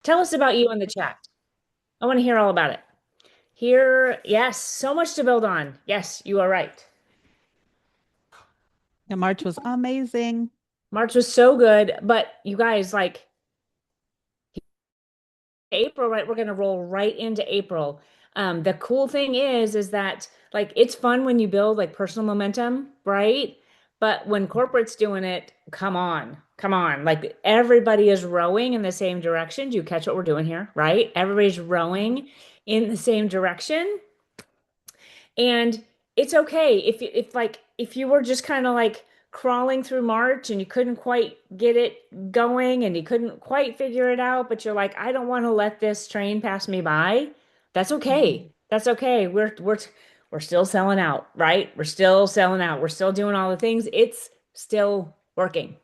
Tell us about you in the chat. I want to hear all about it. Here, yes, so much to build on. Yes, you are right. Yeah, March was amazing. March was so good, but you guys, like April, right? We're going to roll right into April. The cool thing is that like it's fun when you build like personal momentum, right? But when corporate's doing it, come on, come on. Like everybody is rowing in the same direction. Do you catch what we're doing here, right? Everybody's rowing in the same direction. And it's okay if you were just kind of like crawling through March and you couldn't quite get it going and you couldn't quite figure it out, but you're like, I don't want to let this train pass me by. That's okay. That's okay. We're still selling out, right? We're still selling out. We're still doing all the things. It's still working.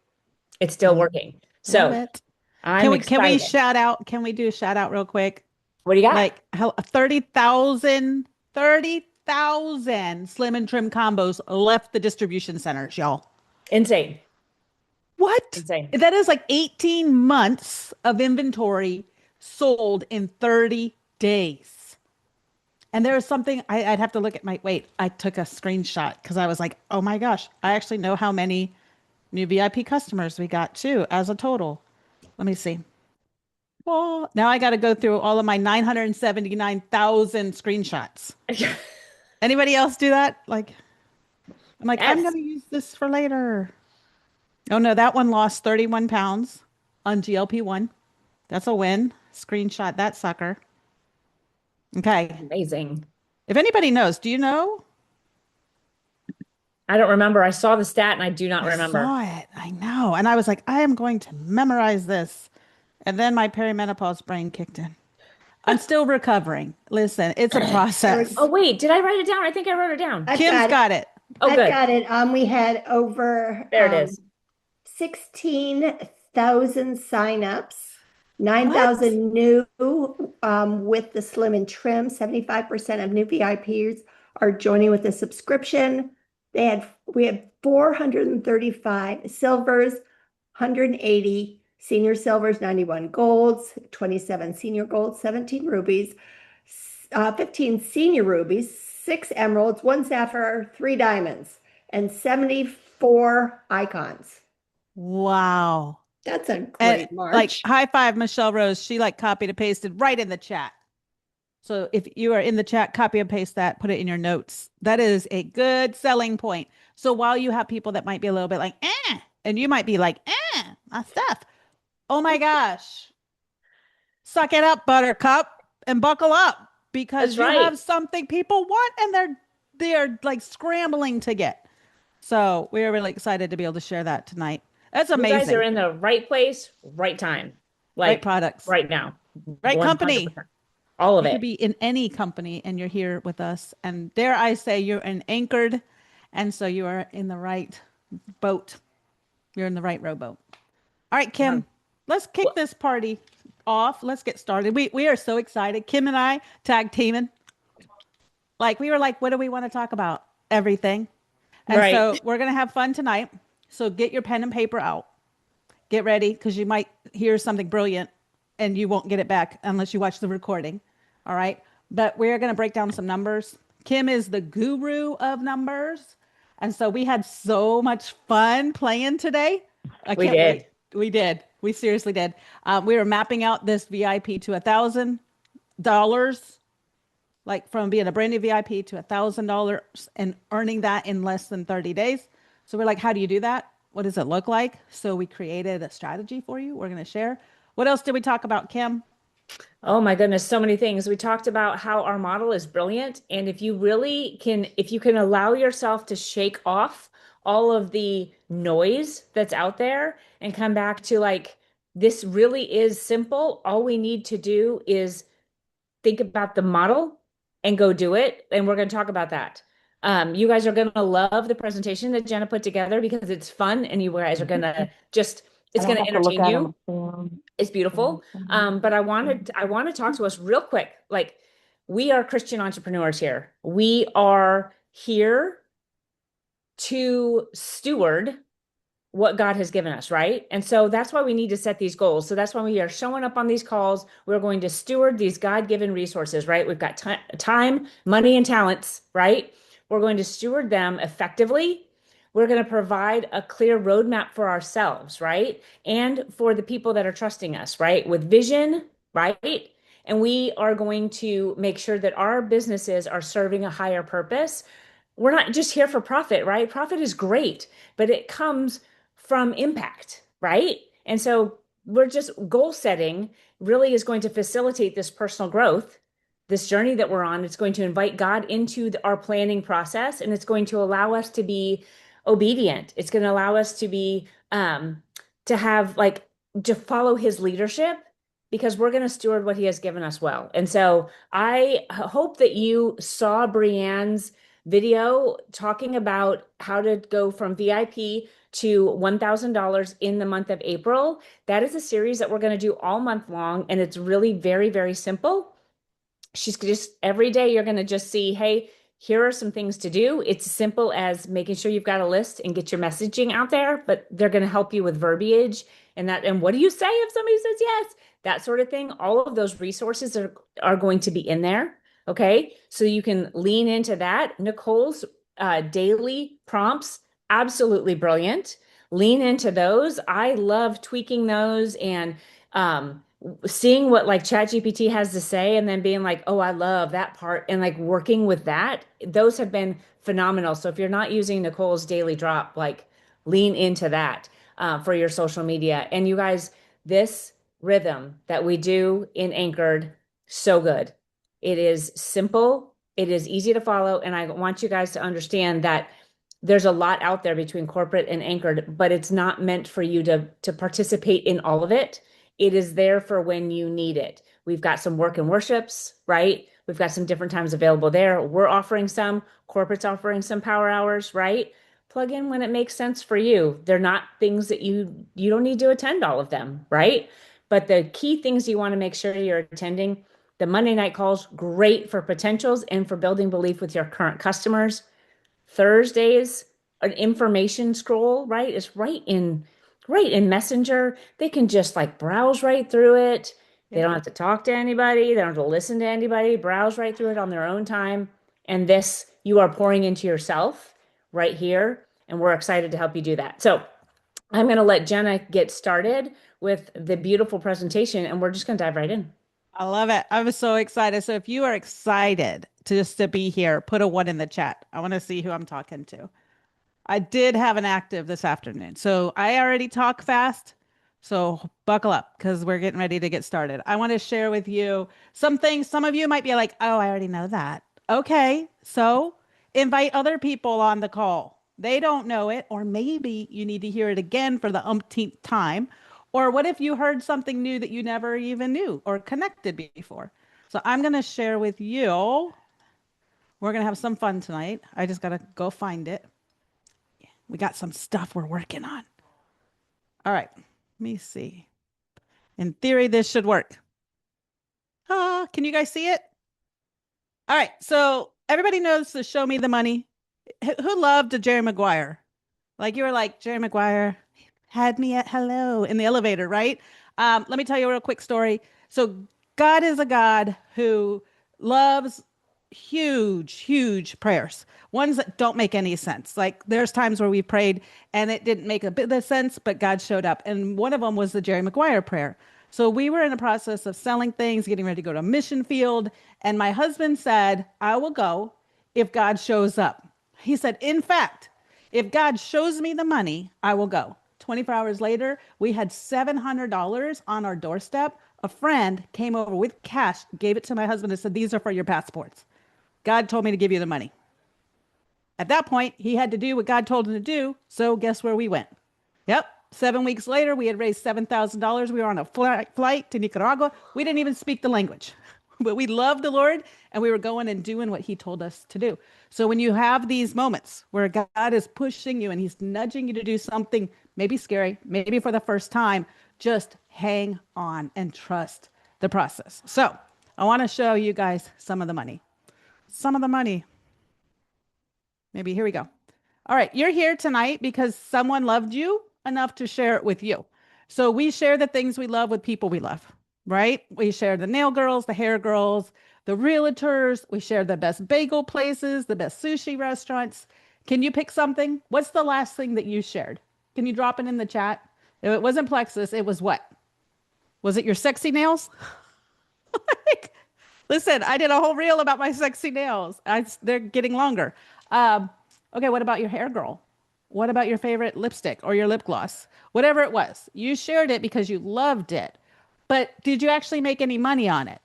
It's I still working. love So it. I'm Can we excited. shout out? Can we do a shout out real quick? What do you got? Like how 30,000 slim and trim combos left the distribution centers, y'all. Insane. What? Insane. That is like 18 months of inventory sold in 30 days. And there was something I'd have to look at my wait. I took a screenshot because I was like, oh my gosh, I actually know how many new VIP customers we got too as a total. Let me see. Well, now I got to go through all of my 979,000 screenshots. Anybody else do that? I'm like, I'm going Yes. to use this for later. Oh no, that one lost 31 pounds on GLP-1. That's a win. Screenshot that sucker. Okay. Amazing. If anybody knows, do you know? I don't remember. I saw the stat and I do not I remember. saw it. I know. And I was like, I am going to memorize this. And then my perimenopause brain kicked in. I'm still recovering. Listen, it's a There we, Oh, process. wait, did I write it down? I think I wrote it down. I've Kim's got it. got it. Oh, I've good. got it. We had over There it is. 16,000 signups, What? 9,000 new with the slim and trim. 75% of new VIPs are joining with a subscription. We had 435 silvers, 180 senior silvers, 91 golds, 27 senior golds, 17 rubies, 15 senior rubies, 6 emeralds, 1 sapphire, 3 diamonds, and 74 icons. Wow. That's a And great like March. high five, Michelle Rose. She like copied and pasted right in the chat. So if you are in the chat, copy and paste that, put it in your notes. That is a good selling point. So while you have people that might be a little bit like, and you might be like, my stuff. Oh my gosh. Suck it up, buttercup, and buckle up That's because you right. have something people want and they're like scrambling to get. So we are really excited to be able to share that tonight. That's You guys are amazing. in the right place, right time. Right Like products, right now. right company. 100%. All of You could it. be in any company and you're here with us. And dare I say, you're an anchored. And so you are in the right boat. You're in the right rowboat. All right, Yeah. Kim, let's kick Well, this party off. Let's get started. We are so excited. Kim and I tag teaming. Like, we were like, what do we want to talk about? Everything. And right. so we're going to have fun tonight. So get your pen and paper out. Get ready because you might hear something brilliant and you won't get it back unless you watch the recording. All right. But we're going to break down some numbers. Kim is the guru of numbers. And so we had so much fun playing today. I We can't did. wait. We did. We seriously did. We were mapping out this VIP to $1,000, like from being a brand new VIP to $1,000 and earning that in less than 30 days. So we're like, how do you do that? What does it look like? So we created a strategy for you. We're going to share. What else did we talk about, Kim? Oh my goodness, so many things. We talked about how our model is brilliant. And if you can allow yourself to shake off all of the noise that's out there and come back to like, this really is simple. All we need to do is think about the model and go do it. And we're going to talk about that. You guys are going to love the presentation that Jenna put together because it's fun and you guys are going to just, it's And I going to have to look entertain at you. them soon. It's beautiful. But I want to talk to us real quick. Like we are Christian entrepreneurs here. We are here to steward what God has given us, right? And so that's why we need to set these goals. So that's why we are showing up on these calls. We're going to steward these God-given resources, right? We've got time, money, and talents, right? We're going to steward them effectively. We're going to provide a clear roadmap for ourselves, right? And for the people that are trusting us, right? With vision, right? And we are going to make sure that our businesses are serving a higher purpose. We're not just here for profit, right? Profit is great, but it comes from impact, right? And so we're just goal setting really is going to facilitate this personal growth, this journey that we're on. It's going to invite God into our planning process, and it's going to allow us to be obedient. It's going to allow us to be, to have like, to follow his leadership because we're going to steward what he has given us well. And so I hope that you saw Brienne's video talking about how to go from VIP to $1,000 in the month of April. That is a series that we're going to do all month long, and it's really very, very simple. She's just every day you're going to just see, hey, here are some things to do. It's as simple as making sure you've got a list and get your messaging out there, but they're going to help you with verbiage and that. And what do you say if somebody says yes? That sort of thing. All of those resources are going to be in there. Okay. So you can lean into that. Nicole's daily prompts, absolutely brilliant. Lean into those. I love tweaking those and seeing what like ChatGPT has to say and then being like, oh, I love that part and like working with that. Those have been phenomenal. So if you're not using Nicole's daily drop, like lean into that for your social media. And you guys, this rhythm that we do in Anchored, so good. It is simple, it is easy to follow. And I want you guys to understand that there's a lot out there between corporate and Anchored, but it's not meant for you to participate in all of it. It is there for when you need it. We've got some work and worships, right? We've got some different times available there. We're offering some, corporate's offering some power hours, right? Plug in when it makes sense for you. They're not things that you don't need to attend all of them, right? But the key things you want to make sure you're attending, the Monday night calls, great for potentials and for building belief with your current customers. Thursdays, an information scroll, right? Is right in Messenger. They can just like browse right through it. They Yeah. don't have to talk to anybody. They don't have to listen to anybody. Browse right through it on their own time. And this you are pouring into yourself right here. And we're excited to help you do that. So I'm going to let Jenna get started with the beautiful presentation, and we're just going to dive right in. I love it. I was so excited. So if you are excited to be here, put a one in the chat. I want to see who I'm talking to. I did have an active this afternoon. So I already talk fast. So buckle up because we're getting ready to get started. I want to share with you some things. Some of you might be like, oh, I already know that. Okay. So invite other people on the call. They don't know it, or maybe you need to hear it again for the umpteenth time. Or what if you heard something new that you never even knew or connected before? So I'm going to share with you. We're going to have some fun tonight. I just got to go find it. We got some stuff we're working on. All right, let me see. In theory, this should work. Can you guys see it? All right, so everybody knows the Show Me the Money. Who loved Jerry Maguire? Like you were like, Jerry Maguire had me at hello in the elevator, right? Let me tell you a real quick story. So God is a God who loves huge prayers, ones that don't make any sense. Like there's times where we prayed and it didn't make a bit of sense, but God showed up. And one of them was the Jerry Maguire prayer. So we were in the process of selling things, getting ready to go to a mission field. And my husband said, I will go if God shows up. He said, in fact, if God shows me the money, I will go. 24 hours later, we had $700 on our doorstep. A friend came over with cash, gave it to my husband and said, these are for your passports. God told me to give you the money. At that point, he had to do what God told him to do. So guess where we went? Yep. 7 weeks later, we had raised $7,000. We were on a flight to Nicaragua. We didn't even speak the language, but we loved the Lord and we were going and doing what he told us to do. So when you have these moments where God is pushing you and he's nudging you to do something, maybe scary, maybe for the first time, just hang on and trust the process. So I want to show you guys some of the money. Some of the money. Maybe here we go. All right, you're here tonight because someone loved you enough to share it with you. So we share the things we love with people we love, right? We share the nail girls, the hair girls, the realtors. We share the best bagel places, the best sushi restaurants. Can you pick something? What's the last thing that you shared? Can you drop it in the chat? If it wasn't Plexus, it was what? Was it your sexy nails? Like, listen, I did a whole reel about my sexy nails. They're getting longer. Um, okay, what about your hair girl? What about your favorite lipstick or your lip gloss? Whatever it was, you shared it because you loved it. But did you actually make any money on it?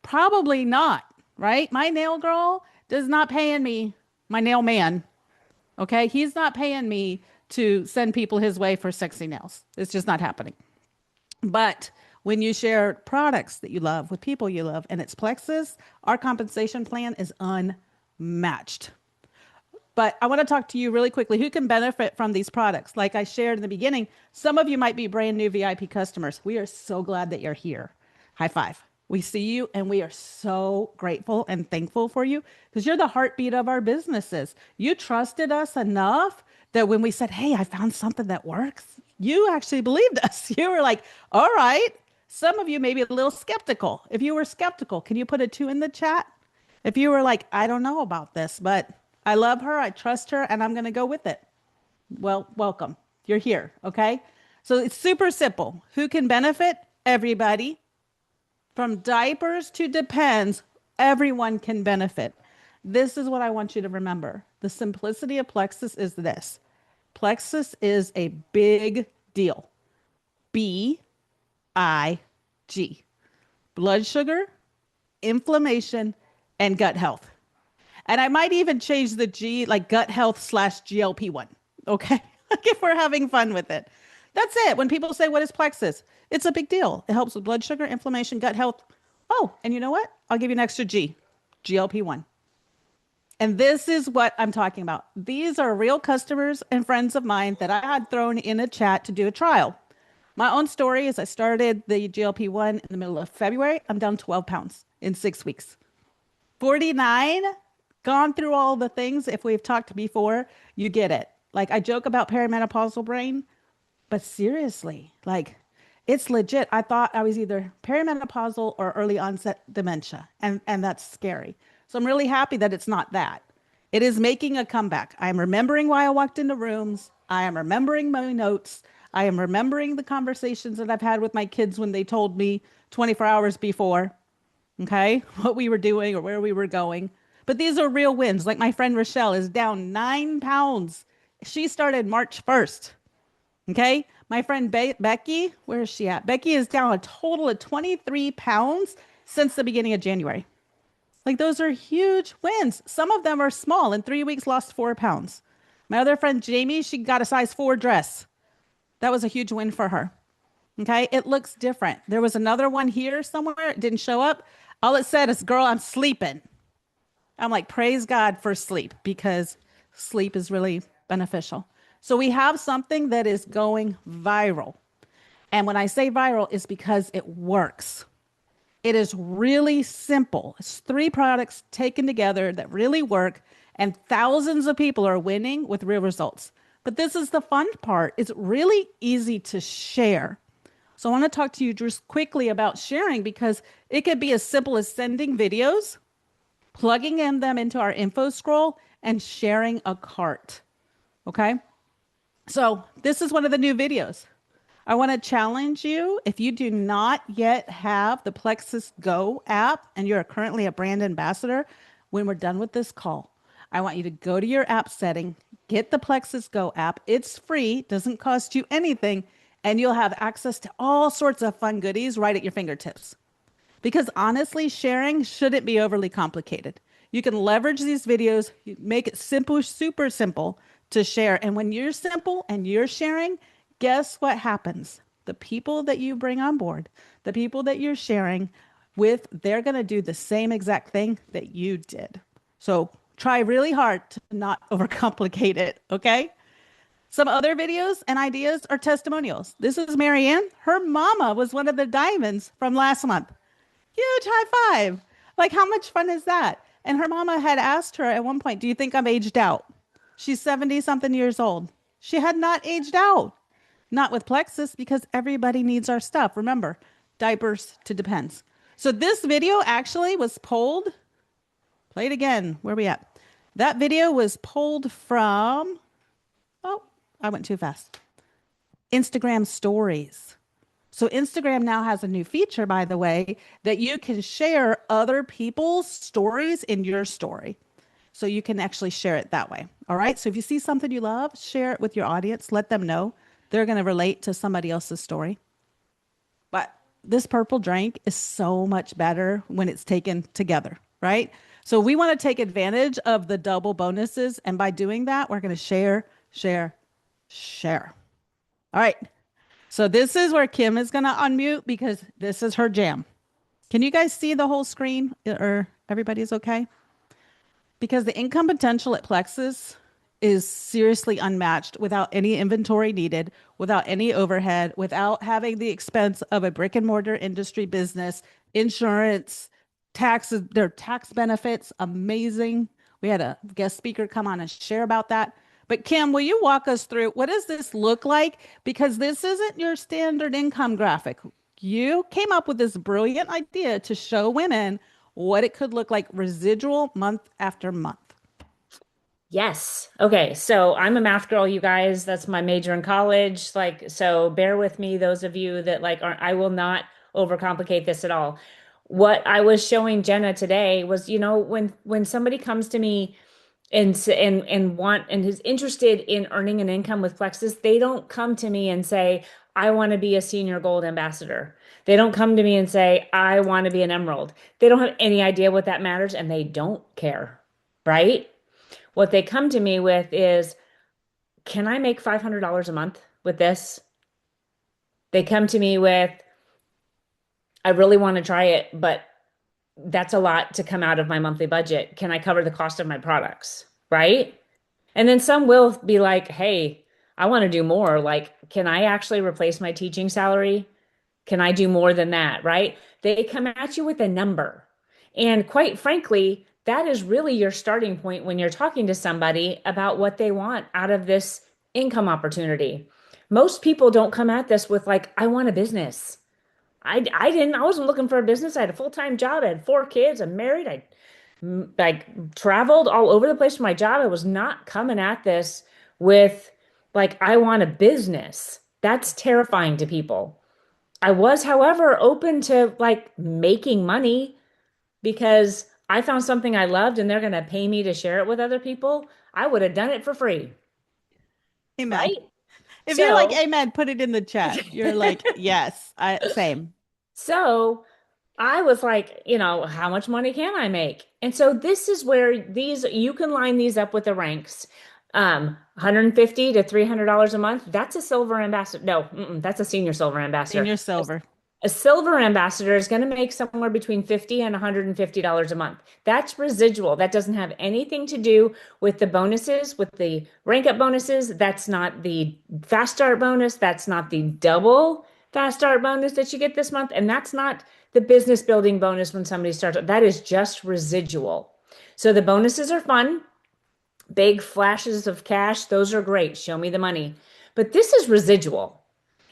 Probably not, right? My nail girl does not paying me, my nail man, okay? He's not paying me to send people his way for sexy nails. It's just not happening. But when you share products that you love with people you love and it's Plexus, our compensation plan is unmatched. But I want to talk to you really quickly. Who can benefit from these products? Like I shared in the beginning, some of you might be brand new VIP customers. We are so glad that you're here. High five. We see you and we are so grateful and thankful for you because you're the heartbeat of our businesses. You trusted us enough that when we said, hey, I found something that works, you actually believed us. You were like, all right. Some of you may be a little skeptical. If you were skeptical, can you put a 2 in the chat? If you were like, I don't know about this, but I love her, I trust her, and I'm going to go with it. Well, welcome. You're here, okay? So it's super simple. Who can benefit? Everybody. From diapers to Depends, everyone can benefit. This is what I want you to remember. The simplicity of Plexus is this. Plexus is a big deal. BIG. Blood sugar, inflammation, and gut health. And I might even change the G, like gut health / GLP-1. Okay. Like if we're having fun with it. That's it. When people say, what is Plexus? It's a big deal. It helps with blood sugar, inflammation, gut health. Oh, and you know what? I'll give you an extra G, GLP-1. And this is what I'm talking about. These are real customers and friends of mine that I had thrown in a chat to do a trial. My own story is I started the GLP-1 in the middle of February. I'm down 12 pounds in 6 weeks. 49, gone through all the things. If we've talked before, you get it. Like I joke about perimenopausal brain, but seriously, like it's legit. I thought I was either perimenopausal or early onset dementia, and that's scary. So I'm really happy that it's not that. It is making a comeback. I am remembering why I walked into rooms. I am remembering my notes. I am remembering the conversations that I've had with my kids when they told me 24 hours before, okay, what we were doing or where we were going. But these are real wins. Like my friend Rochelle is down 9 pounds. She started March 1st. Okay. My friend Becky, where is she at? Becky is down a total of 23 pounds since the beginning of January. Like those are huge wins. Some of them are small. In 3 weeks, lost 4 pounds. My other friend Jamie, she got a size 4 dress. That was a huge win for her. Okay. It looks different. There was another one here somewhere. It didn't show up. All it said is, girl, I'm sleeping. I'm like, praise God for sleep because sleep is really beneficial. So we have something that is going viral. And when I say viral, it's because it works. It is really simple. It's 3 products taken together that really work, and thousands of people are winning with real results. But this is the fun part. It's really easy to share. So I want to talk to you just quickly about sharing because it could be as simple as sending videos, plugging in them into our info scroll, and sharing a cart. Okay? So this is one of the new videos. I want to challenge you. If you do not yet have the Plexus Go app and you're currently a brand ambassador, when we're done with this call, I want you to go to your app setting, get the Plexus Go app. It's free, doesn't cost you anything, and you'll have access to all sorts of fun goodies right at your fingertips. Because honestly, sharing shouldn't be overly complicated. You can leverage these videos, make it simple, super simple to share. And when you're simple and you're sharing, guess what happens? The people that you bring on board, the people that you're sharing with, they're going to do the same exact thing that you did. So try really hard to not overcomplicate it, okay? Some other videos and ideas are testimonials. This is Marianne. Her mama was one of the diamonds from last month. Huge high five. Like, how much fun is that? And her mama had asked her at one point, do you think I'm aged out? She's 70 something years old. She had not aged out. Not with Plexus because everybody needs our stuff. Remember, diapers to Depends. So this video actually was pulled. Play it again. Where are we at? That video was pulled from, oh, I went too fast. Instagram stories. So Instagram now has a new feature, by the way, that you can share other people's stories in your story. So you can actually share it that way. All right. So if you see something you love, share it with your audience. Let them know they're going to relate to somebody else's story. But this purple drink is so much better when it's taken together, right? So we want to take advantage of the double bonuses. And by doing that, we're going to share, share, share. All right. So this is where Kim is going to unmute because this is her jam. Can you guys see the whole screen or everybody's okay? Because the income potential at Plexus is seriously unmatched without any inventory needed, without any overhead, without having the expense of a brick and mortar industry business, insurance, taxes, their tax benefits, amazing. We had a guest speaker come on and share about that. But Kim, will you walk us through what does this look like? Because this isn't your standard income graphic. You came up with this brilliant idea to show women what it could look like residual month after month. Yes. Okay. So I'm a math girl, you guys. That's my major in college. Like, so bear with me, those of you that like aren't, I will not overcomplicate this at all. What I was showing Jenna today was, when somebody comes to me and want and is interested in earning an income with Plexus, they don't come to me and say, I want to be a senior gold ambassador. They don't come to me and say, I want to be an emerald. They don't have any idea what that matters and they don't care, right? What they come to me with is, can I make $500 a month with this? They come to me with, I really want to try it, but that's a lot to come out of my monthly budget. Can I cover the cost of my products? Right? And then some will be like, hey, I want to do more. Like, can I actually replace my teaching salary? Can I do more than that? Right? They come at you with a number. And quite frankly, that is really your starting point when you're talking to somebody about what they want out of this income opportunity. Most people don't come at this with like, I want a business. I wasn't looking for a business. I had a full-time job. I had 4 kids. I'm married. I like traveled all over the place for my job. I was not coming at this with like, I want a business. That's terrifying to people. I was, however, open to like making money because I found something I loved and they're going to pay me to share it with other people. I would have done it for free, Amen. right? If you're like, So, amen, put it in the chat. You're like, yes, same. so I was like, how much money can I make? And so this is where you can line these up with the ranks. 150 to $300 a month. That's a silver ambassador. No, that's a senior silver ambassador. Senior silver. A silver ambassador is going to make somewhere between $50 and $150 a month. That's residual. That doesn't have anything to do with the bonuses, with the rank up bonuses. That's not the fast start bonus. That's not the double fast start bonus that you get this month. And that's not the business building bonus when somebody starts. That is just residual. So the bonuses are fun. Big flashes of cash. Those are great. Show me the money. But this is residual.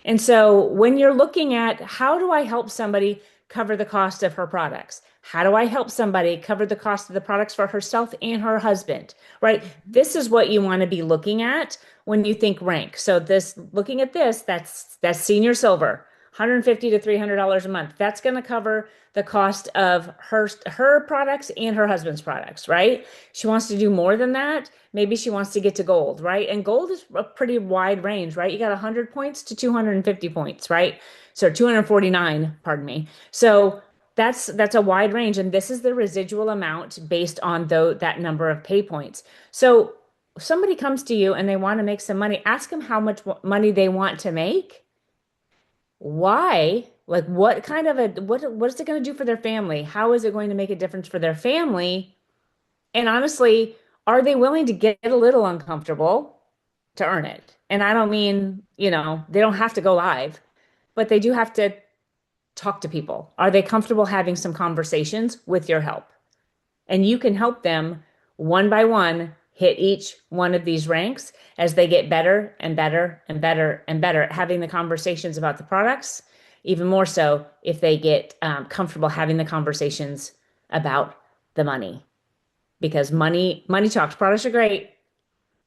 And so when you're looking at how do I help somebody cover the cost of her products? How do I help somebody cover the cost of the products for herself and her husband? Right? This is what you want to be looking at when you think rank. So looking at this, that's senior silver, $150 to $300 a month. That's going to cover the cost of her products and her husband's products, right? She wants to do more than that. Maybe she wants to get to gold, right? And gold is a pretty wide range, right? You got 100 points to 250 points, right? So 249, pardon me. So that's a wide range, and this is the residual amount based on that number of pay points. So if somebody comes to you and they want to make some money, ask them how much money they want to make. Why? Like what kind of what is it going to do for their family? How is it going to make a difference for their family? And honestly, are they willing to get a little uncomfortable to earn it? And I don't mean, they don't have to go live, but they do have to talk to people. Are they comfortable having some conversations with your help? And you can help them one by one hit each one of these ranks as they get better and better and better and better at having the conversations about the products, even more so if they get comfortable having the conversations about the money. Because money talks. Products are great.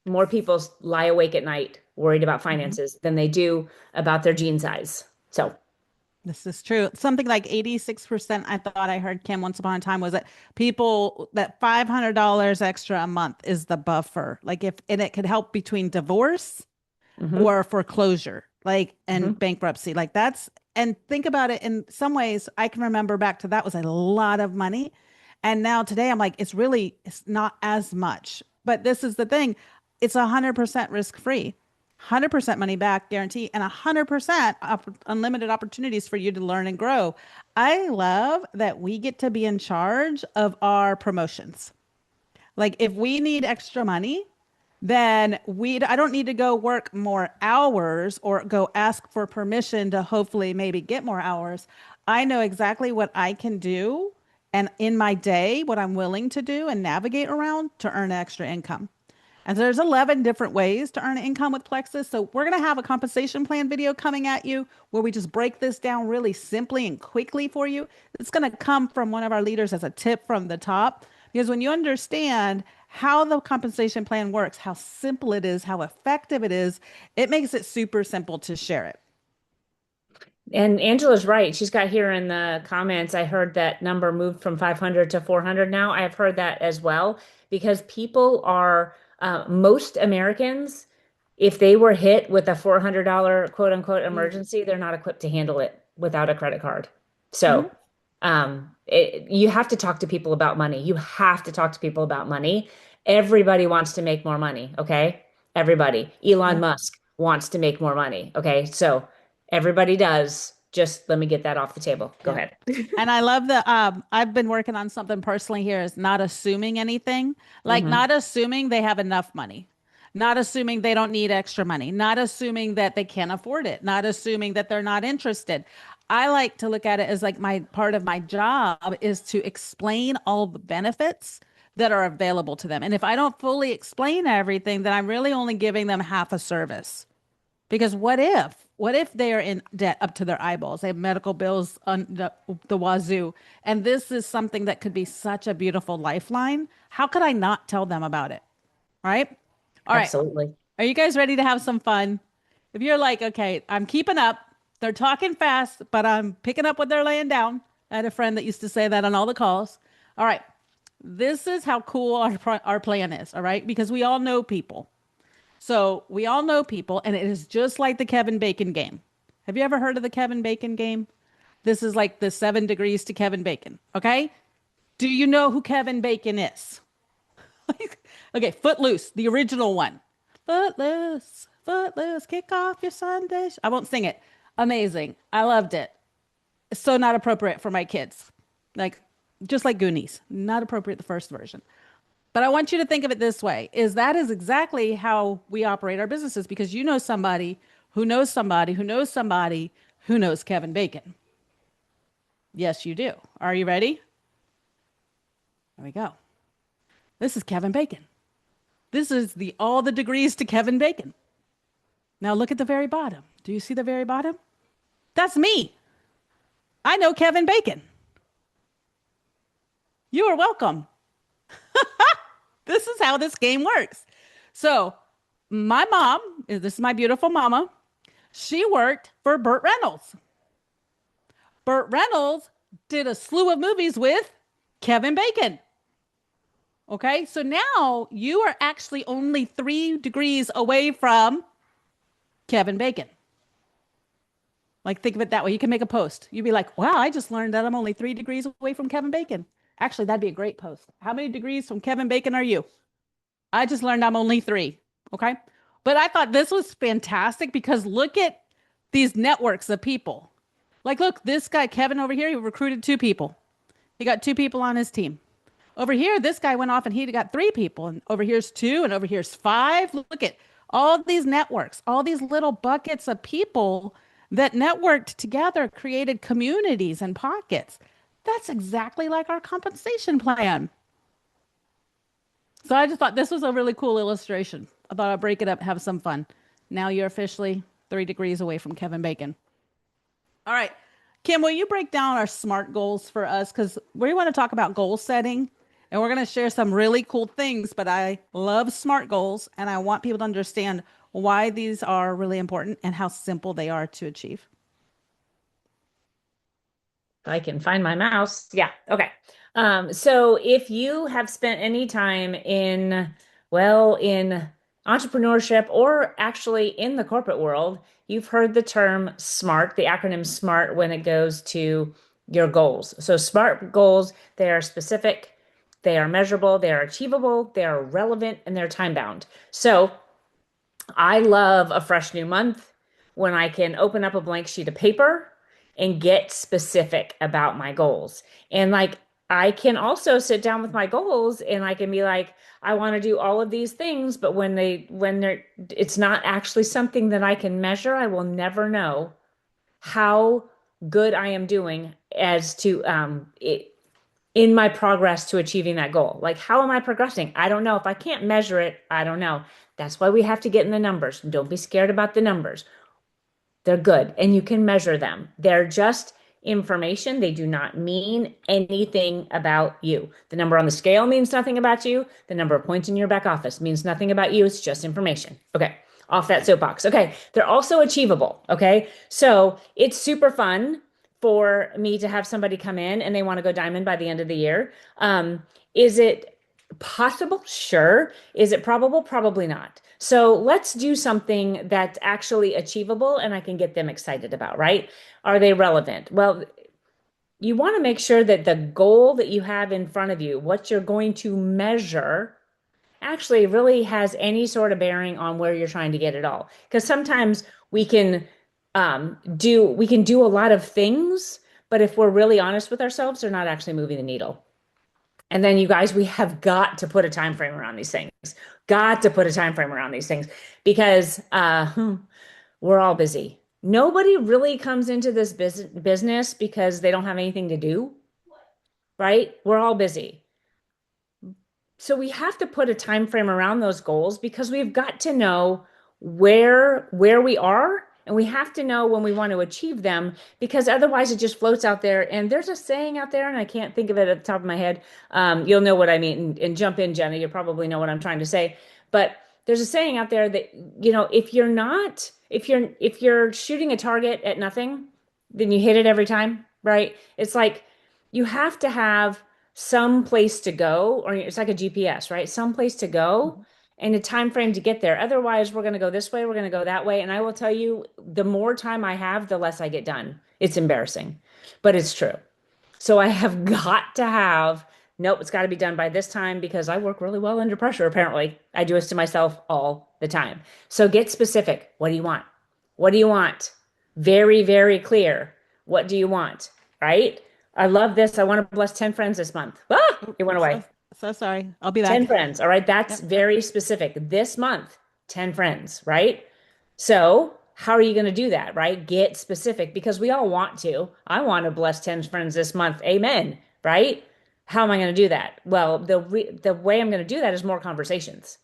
More people lie awake at night worried about Mhm. finances than they do about their jean size. So, This is true. Something like 86%, I thought I heard Kim once upon a time, was that people that $500 extra a month is the buffer. Like if, and it could help between divorce mhm, or foreclosure, like, and mhm. bankruptcy. Like that's, and think about it in some ways, I can remember back to that was a lot of money. And now today I'm like, it's not as much. But this is the thing, it's 100% risk free, 100% money back guarantee, and 100% unlimited opportunities for you to learn and grow. I love that we get to be in charge of our promotions. Like if we need extra money, then I don't need to go work more hours or go ask for permission to hopefully maybe get more hours. I know exactly what I can do and in my day, what I'm willing to do and navigate around to earn extra income. And there's 11 different ways to earn income with Plexus. So we're going to have a compensation plan video coming at you where we just break this down really simply and quickly for you. It's going to come from one of our leaders as a tip from the top. Because when you understand how the compensation plan works, how simple it is, how effective it makes it super simple to share it. And Angela's right. She's got here in the comments, I heard that number moved from 500 to 400 now. I have heard that as well because people are, most Americans, if they were hit with a $400 quote unquote Mm. emergency, they're not equipped to handle it without a credit card. Mhm. So, you have to talk to people about money. You have to talk to people about money. Everybody wants to make more money. Okay. Everybody. Elon Yep. Musk wants to make more money. Okay. So, everybody does. Just let me get that off the table. Go Yep. ahead. And I love the I've been working on something personally here is not assuming anything. Like Hmm. not assuming they have enough money. Not assuming they don't need extra money. Not assuming that they can't afford it. Not assuming that they're not interested. I like to look at it as like my part of my job is to explain all the benefits that are available to them. And if I don't fully explain everything, then I'm really only giving them half a service. Because what if? What if they are in debt up to their eyeballs? They have medical bills on the wazoo. And this is something that could be such a beautiful lifeline. How could I not tell them about it? Right? All right. Absolutely. Are you guys ready to have some fun? If you're like, okay, I'm keeping up. They're talking fast, but I'm picking up what they're laying down. I had a friend that used to say that on all the calls. All right. This is how cool our plan is. All right. Because we all know people. So we all know people, and it is just like the Kevin Bacon game. Have you ever heard of the Kevin Bacon game? This is like the 7 degrees to Kevin Bacon. Okay. Do you know who Kevin Bacon is? Okay. Footloose, the original one. Footloose, footloose, kick off your Sunday. I won't sing it. Amazing. I loved it. It's so not appropriate for my kids. Like, just like Goonies, not appropriate the first version. But I want you to think of it this way, is that is exactly how we operate our businesses because you know somebody who knows somebody who knows somebody who knows Kevin Bacon. Yes, you do. Are you ready? There we go. This is Kevin Bacon. This is the all the degrees to Kevin Bacon. Now look at the very bottom. Do you see the very bottom? That's me. I know Kevin Bacon. You are welcome. This is how this game works. So, my mom, this is my beautiful mama, she worked for Burt Reynolds. Burt Reynolds did a slew of movies with Kevin Bacon. Okay, so now you are actually only 3 degrees away from Kevin Bacon. Like, think of it that way. You can make a post. You'd be like, wow, I just learned that I'm only 3 degrees away from Kevin Bacon. Actually, that'd be a great post. How many degrees from Kevin Bacon are you? I just learned I'm only 3. Okay. But I thought this was fantastic because look at these networks of people. Like, look, this guy, Kevin over here, he recruited 2 people. He got 2 people on his team. Over here, this guy went off and he got 3 people. And over here's 2, and over here's 5. Look at all these networks, all these little buckets of people that networked together, created communities and pockets. That's exactly like our compensation plan. So I just thought this was a really cool illustration. I thought I'd break it up, have some fun. Now you're officially 3 degrees away from Kevin Bacon. All right. Kim, will you break down our SMART goals for us? Because we want to talk about goal setting and we're going to share some really cool things. But I love SMART goals and I want people to understand why these are really important and how simple they are to achieve. If I can find my mouse. Yeah. Okay. So if you have spent any time in entrepreneurship or actually in the corporate world, you've heard the term SMART, the acronym SMART when it goes to your goals. So SMART goals, they are specific, they are measurable, they are achievable, they are relevant, and they're time bound. So I love a fresh new month when I can open up a blank sheet of paper and get specific about my goals. And like I can also sit down with my goals and I can be like, I want to do all of these things, but when it's not actually something that I can measure, I will never know how good I am doing as to in my progress to achieving that goal. Like, how am I progressing? I don't know. If I can't measure it, I don't know. That's why we have to get in the numbers. Don't be scared about the numbers. They're good and you can measure them. They're just information. They do not mean anything about you. The number on the scale means nothing about you. The number of points in your back office means nothing about you. It's just information. Okay. Off that soapbox. Okay. They're also achievable. Okay. So it's super fun for me to have somebody come in and they want to go diamond by the end of the year. Is it possible? Sure. Is it probable? Probably not. So let's do something that's actually achievable and I can get them excited about, right? Are they relevant? Well, you want to make sure that the goal that you have in front of you, what you're going to measure, actually really has any sort of bearing on where you're trying to get it all. Because sometimes we can do a lot of things, but if we're really honest with ourselves, they're not actually moving the needle. And then you guys, we have got to put a time frame around these things. Got to put a time frame around these things because we're all busy. Nobody really comes into this business because they don't have anything to do, right? We're all busy. So we have to put a time frame around those goals because we've got to know where we are and we have to know when we want to achieve them because otherwise it just floats out there. And there's a saying out there, and I can't think of it at the top of my head. You'll know what I mean, and jump in, Jenna. You probably know what I'm trying to say. But there's a saying out there that, if you're shooting a target at nothing, then you hit it every time, right? It's like you have to have some place to go, or it's like a GPS, right? Some place to go and a time frame to get there. Otherwise, we're going to go this way, we're going to go that way. And I will tell you, the more time I have, the less I get done. It's embarrassing, but it's true. So I have got to have, nope, it's got to be done by this time because I work really well under pressure, apparently. I do this to myself all the time. So get specific. What do you want? What do you want? Very, very clear. What do you want? Right? I love this. I want to bless 10 friends this month. Ah, it went away. So sorry. I'll be 10 back. friends. All right. That's Yep. very specific. This month, 10 friends, right? So, how are you going to do that, right? Get specific because we all want to. I want to bless 10 friends this month. Amen, right? How am I going to do that? Well, the way I'm going to do that is more conversations.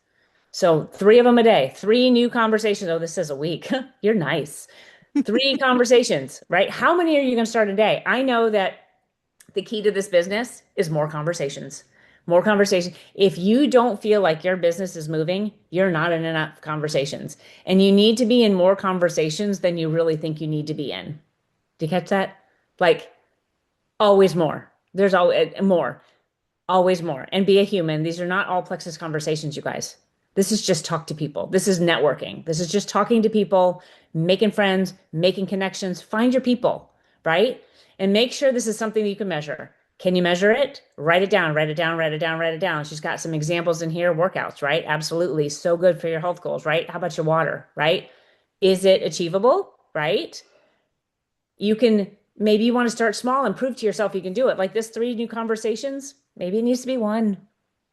So, 3 of them a day, 3 new conversations. Oh, this is a week. You're nice. 3 conversations, right? How many are you going to start a day? I know that the key to this business is more conversations. More conversation. If you don't feel like your business is moving, you're not in enough conversations. And you need to be in more conversations than you really think you need to be in. Do you catch that? Like always more. There's always more, always more. And be a human. These are not all plexus conversations, you guys. This is just talk to people. This is networking. This is just talking to people, making friends, making connections. Find your people, right? And make sure this is something that you can measure. Can you measure it? Write it down, write it down, write it down, write it down. She's got some examples in here, workouts, right? Absolutely. So good for your health goals, right? How about your water, right? Is it achievable, right? You can, maybe you want to start small and prove to yourself you can do it. Like this 3 new conversations, maybe it needs to be 1.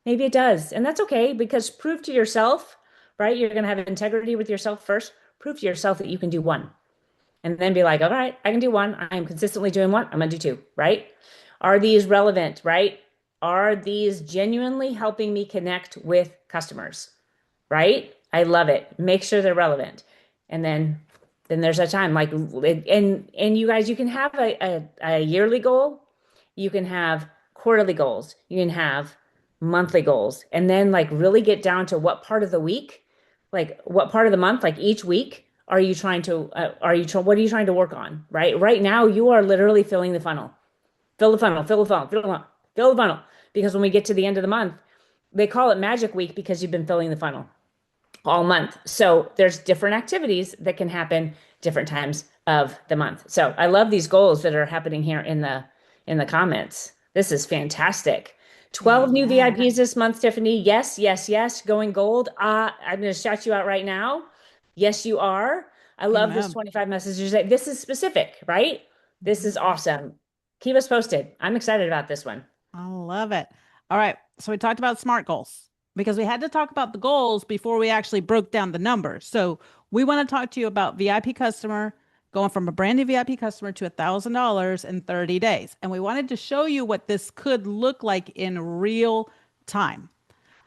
Maybe it does. And that's okay because prove to yourself, right? You're going to have integrity with yourself first. Prove to yourself that you can do 1. And then be like, all right, I can do 1. I am consistently doing 1. I'm going to do 2, right? Are these relevant, right? are these genuinely helping me connect with customers? Right? I love it. Make sure they're relevant. And then there's a time like and you guys, you can have a yearly goal, you can have quarterly goals, you can have monthly goals, and then like really get down to what part of the week, like what part of the month, like each week are you trying to what are you trying to work on, right? Right now you are literally filling the funnel. Fill the funnel, fill the funnel, fill the funnel, fill the funnel. Because when we get to the end of the month, they call it magic week because you've been filling the funnel all month. So there's different activities that can happen different times of the month. So I love these goals that are happening here in the comments. This is fantastic. 12 new Amen. VIPs this month, Tiffany. Yes, yes, yes. Going gold. I'm going to shout you out right now. Yes, you are. I love this Amen. 25 messages. This is specific, right? This is Mhm. awesome. Keep us posted. I'm excited about this one. I love it. All right. So we talked about SMART goals because we had to talk about the goals before we actually broke down the numbers. So we want to talk to you about VIP customer going from a brand new VIP customer to $1,000 in 30 days. And we wanted to show you what this could look like in real time.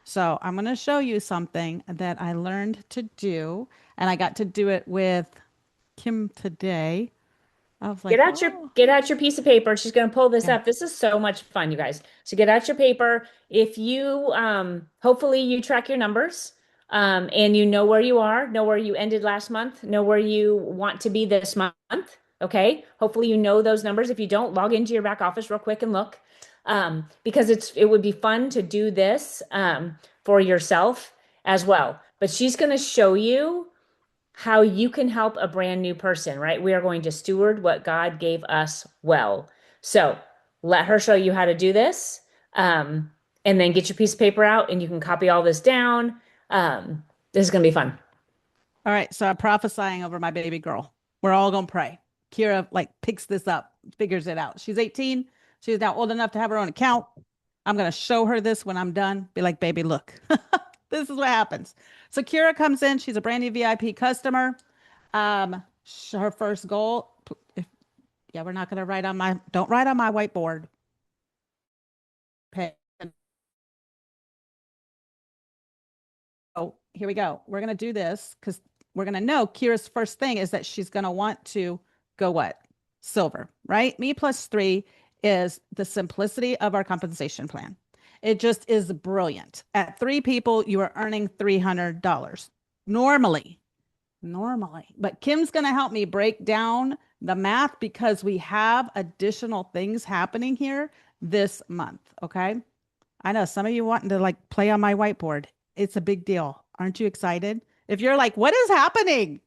So I'm going to show you something that I learned to do, and I got to do it with Kim today. I was like, oh, Get out your piece of paper. She's going to pull this yeah. up. This is so much fun, you guys. So get out your paper. If you hopefully you track your numbers and you know where you are, know where you ended last month, know where you want to be this month. Okay. Hopefully you know those numbers. If you don't, log into your back office real quick and look. Because it would be fun to do this for yourself as well. But she's going to show you how you can help a brand new person, right? We are going to steward what God gave us well. So let her show you how to do this. And then get your piece of paper out and you can copy all this down. This is going to be fun. All right, so I'm prophesying over my baby girl. We're all gonna pray. Kira like picks this up, figures it out. She's 18. She's now old enough to have her own account. I'm gonna show her this when I'm done. Be like, baby, look, this is what happens. So Kira comes in. She's a brand new VIP customer. Her first goal. If, yeah, we're not gonna write on my. Don't write on my whiteboard. Okay. Oh, here we go. We're gonna do this because we're gonna know Kira's first thing is that she's gonna want to go what? Silver, right? Me plus three is the simplicity of our compensation plan. It just is brilliant. At three people, you are earning $300 normally, normally. But Kim's gonna help me break down the math because we have additional things happening here this month. Okay. I know some of you wanting to like play on my whiteboard. It's a big deal. Aren't you excited? If you're like, what is happening?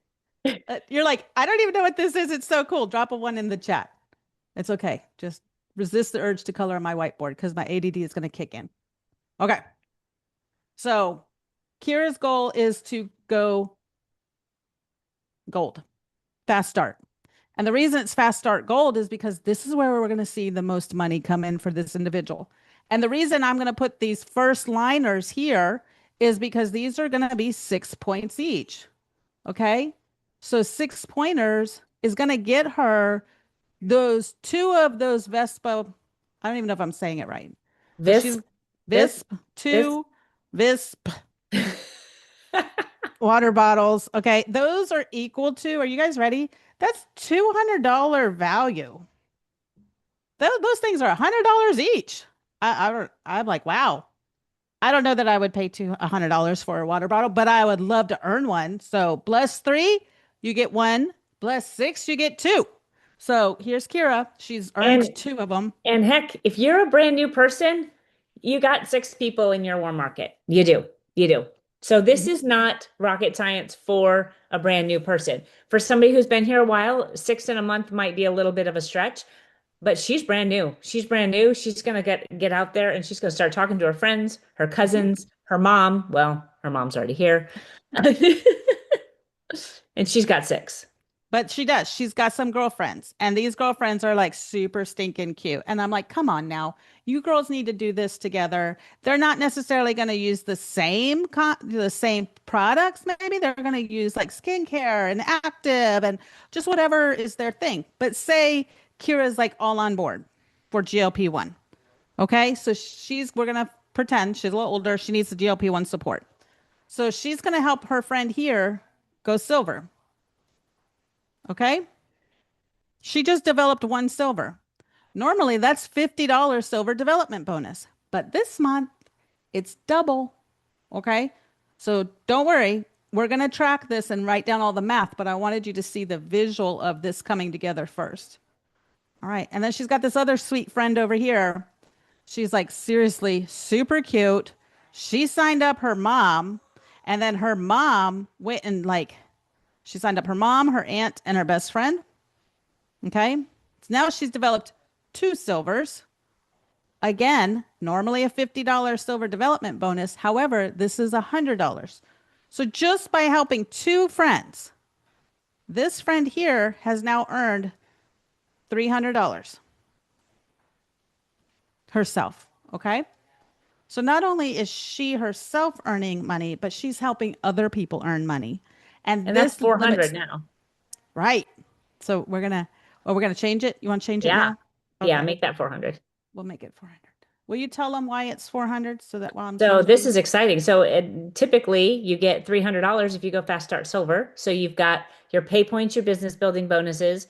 You're like, I don't even know what this is. It's so cool. Drop a one in the chat. It's okay. Just resist the urge to color on my whiteboard because my ADD is going to kick in. Okay. So Kira's goal is to go gold, fast start. And the reason it's fast start gold is because this is where we're going to see the most money come in for this individual. And the reason I'm going to put these first liners here is because these are going to be 6 points each. Okay. So 6 pointers is going to get her those two of those Vespa. I don't even know if I'm saying it right. So she's This, this, Visp, this. two Visp water bottles. Okay. Those are equal to, are you guys ready? That's $200 value. Those things are $100 each. I'm like, wow. I don't know that I would pay $100 for a water bottle, but I would love to earn one. So bless three, you get one. Bless six, you get two. So here's Kira. She's earned And two of them. And heck, if you're a brand new person, you got six people in your warm market. You do. You do. So this Mhm. is not rocket science for a brand new person. For somebody who's been here a while, six in a month might be a little bit of a stretch, but she's brand new. She's brand new. She's gonna get out there and she's gonna start talking to her friends, her Mhm. cousins, her mom. Well, her mom's already here. And she's got six. But she does. She's got some girlfriends, and these girlfriends are like super stinking cute. And I'm like, come on now, you girls need to do this together. They're not necessarily going to use the same products. Maybe they're going to use like skincare and active and just whatever is their thing. But say Kira's like all on board for GLP-1. Okay, so we're gonna pretend she's a little older. She needs the GLP-1 support. So she's gonna help her friend here go silver. Okay, she just developed one silver. Normally that's $50 silver development bonus, but this month it's double. Okay, so don't worry. We're gonna track this and write down all the math, but I wanted you to see the visual of this coming together first. All right, and then she's got this other sweet friend over here. She's like seriously super cute. She signed up her mom, and then her mom went and like she signed up her mom, her aunt, and her best friend. Okay. So now she's developed two silvers. Again, normally a $50 silver development bonus. However, this is $100. So just by helping two friends, this friend here has now earned $300 herself. Okay. So not only is she herself earning money, but she's helping other people earn money. And And that's this 400 limits, now. right. So we're gonna change it. You want to change it Yeah. now? Yeah, Okay. make that 400. We'll make it 400. Will you tell them why it's 400 so that while I'm So changing this this? is exciting. So typically you get $300 if you go fast start silver. So you've got your pay points, your business building bonuses,